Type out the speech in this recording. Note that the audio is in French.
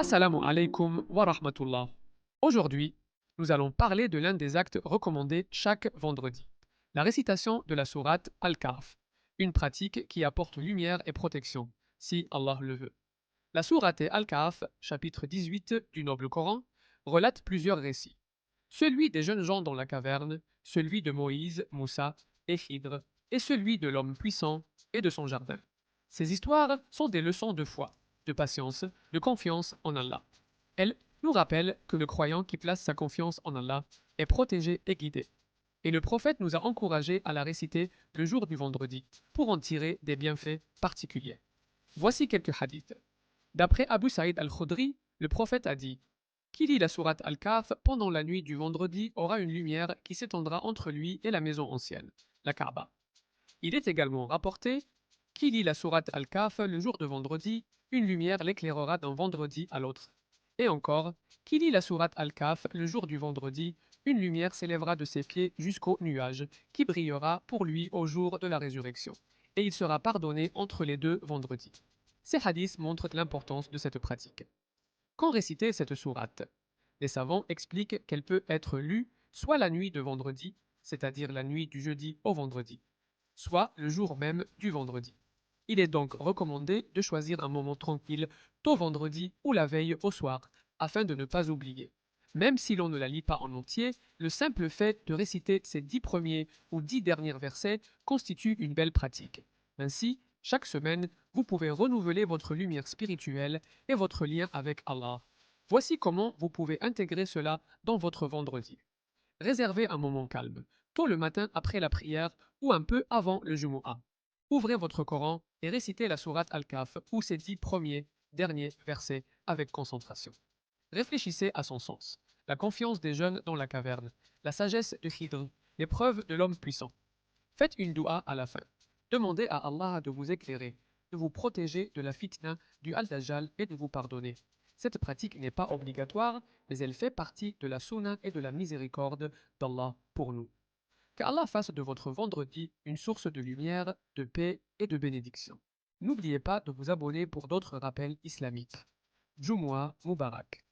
Assalamu alaikum wa rahmatullah. Aujourd'hui, nous allons parler de l'un des actes recommandés chaque vendredi, la récitation de la sourate Al-Kahf, une pratique qui apporte lumière et protection, si Allah le veut. La sourate Al-Kahf, chapitre 18 du Noble Coran, relate plusieurs récits. Celui des jeunes gens dans la caverne, celui de Moïse, Moussa et Khidr, et celui de l'homme puissant et de son jardin. Ces histoires sont des leçons de foi, de patience, de confiance en Allah. Elles nous rappellent que le croyant qui place sa confiance en Allah est protégé et guidé. Et le prophète nous a encouragés à la réciter le jour du vendredi pour en tirer des bienfaits particuliers. Voici quelques hadiths. D'après Abu Saïd al-Khudri, le prophète a dit: Qui lit la sourate Al-Kahf pendant la nuit du vendredi aura une lumière qui s'étendra entre lui et la maison ancienne, la Kaaba. Il est également rapporté: Qui lit la sourate Al-Kahf le jour de vendredi, une lumière l'éclairera d'un vendredi à l'autre. Et encore: Qui lit la sourate Al-Kahf le jour du vendredi, une lumière s'élèvera de ses pieds jusqu'au nuage, qui brillera pour lui au jour de la résurrection. Et il sera pardonné entre les deux vendredis. Ces hadiths montrent l'importance de cette pratique. Quand réciter cette sourate? Les savants expliquent qu'elle peut être lue soit la nuit de vendredi, c'est-à-dire la nuit du jeudi au vendredi, soit le jour même du vendredi. Il est donc recommandé de choisir un moment tranquille tôt vendredi ou la veille au soir, afin de ne pas oublier. Même si l'on ne la lit pas en entier, le simple fait de réciter ces 10 premiers ou 10 derniers versets constitue une belle pratique. Ainsi, chaque semaine, vous pouvez renouveler votre lumière spirituelle et votre lien avec Allah. Voici comment vous pouvez intégrer cela dans votre vendredi. Réservez un moment calme, tôt le matin après la prière ou un peu avant le Jumu'ah. Ouvrez votre Coran et récitez la sourate Al-Kahf ou ses 10 premiers, derniers versets avec concentration. Réfléchissez à son sens. La confiance des jeunes dans la caverne, la sagesse de Khidr, l'épreuve de l'homme puissant. Faites une doua à la fin. Demandez à Allah de vous éclairer, de vous protéger de la fitna du Al-Dajjal et de vous pardonner. Cette pratique n'est pas obligatoire, mais elle fait partie de la sunna et de la miséricorde d'Allah pour nous. Qu'Allah fasse de votre vendredi une source de lumière, de paix et de bénédiction. N'oubliez pas de vous abonner pour d'autres rappels islamiques. Jumu'ah Mubarak.